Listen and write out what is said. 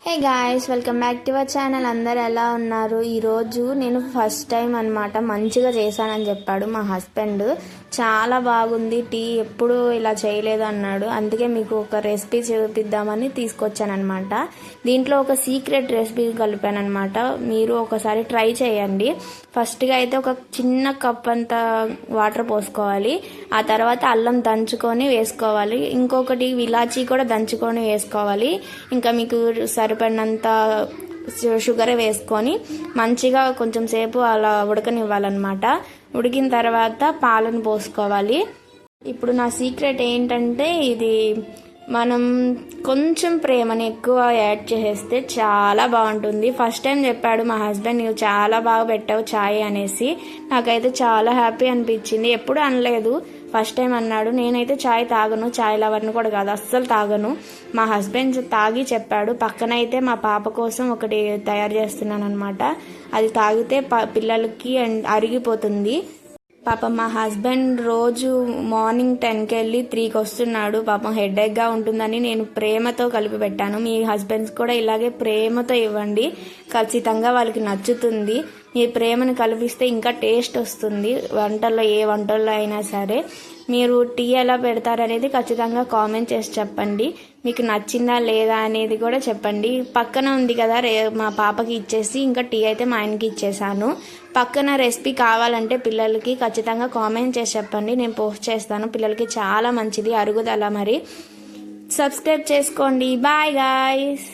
Hey guys, welcome back to our channel. అందరు ఎలా ఉన్నారు? ఈరోజు నేను ఫస్ట్ టైం అనమాట మంచిగా చేశానని చెప్పాడు మా హస్బెండ్. చాలా బాగుంది, టీ ఎప్పుడు ఇలా చేయలేదు అన్నాడు. అందుకే మీకు ఒక రెసిపీ చూపిద్దామని తీసుకొచ్చానమాట. దీంట్లో ఒక సీక్రెట్ రెసిపీ కలిపానమాట. మీరు ఒకసారి ట్రై చేయండి. ఫస్ట్గా అయితే ఒక చిన్న కప్ అంత వాటర్ పోసుకోవాలి. ఆ తర్వాత అల్లం దంచుకొని వేసుకోవాలి. ఇంకొకటి ఇలాచీ కూడా దంచుకొని వేసుకోవాలి. ఇంకా మీకు సరిపడినంత షుగర్ వేసుకొని మంచిగా కొంచెం సేపు అలా ఉడకనివ్వాలన్నమాట. ఉడికిన తర్వాత పాలను పోసుకోవాలి. ఇప్పుడు నా సీక్రెట్ ఏంటంటే, ఇది మనం కొంచెం ప్రేమని ఎక్కువ యాడ్ చేసేస్తే చాలా బాగుంటుంది. ఫస్ట్ టైం చెప్పాడు మా హస్బెండ్, నువ్వు చాలా బాగా పెట్టావు చాయ్ అనేసి. నాకైతే చాలా హ్యాపీ అనిపించింది. ఎప్పుడు అనలేదు, ఫస్ట్ టైం అన్నాడు. నేనైతే చాయ్ తాగను, చాయ్ లవర్ని కూడా కాదు, అస్సలు తాగను. మా హస్బెండ్ తాగి చెప్పాడు. పక్కన అయితే మా పాప కోసం ఒకటి తయారు చేస్తున్నాను అనమాట. అది తాగితే పిల్లలకి అరిగిపోతుంది. పాపం మా హస్బెండ్ రోజు మార్నింగ్ 10కి వెళ్ళి 3కి వస్తున్నాడు. పాపం హెడేక్గా ఉంటుందని నేను ప్రేమతో కలిపి పెట్టాను. మీ హస్బెండ్స్ కూడా ఇలాగే ప్రేమతో ఇవ్వండి, ఖచ్చితంగా వాళ్ళకి నచ్చుతుంది. మీ ప్రేమను కల్పిస్తే ఇంకా టేస్ట్ వస్తుంది వంటల్లో, ఏ వంటల్లో అయినా సరే. మీరు టీ ఎలా పెడతారనేది ఖచ్చితంగా కామెంట్ చేసి చెప్పండి. మీకు నచ్చిందా లేదా అనేది కూడా చెప్పండి. పక్కన ఉంది కదా, మా పాపకి ఇచ్చేసి ఇంకా టీ అయితే మా ఆయనకి ఇచ్చేసాను. పక్కన రెసిపీ కావాలంటే పిల్లలకి ఖచ్చితంగా కామెంట్ చేసి చెప్పండి, నేను పోస్ట్ చేస్తాను. పిల్లలకి చాలా మంచిది, అరుగుదల. మరి సబ్స్క్రైబ్ చేసుకోండి. Bye guys.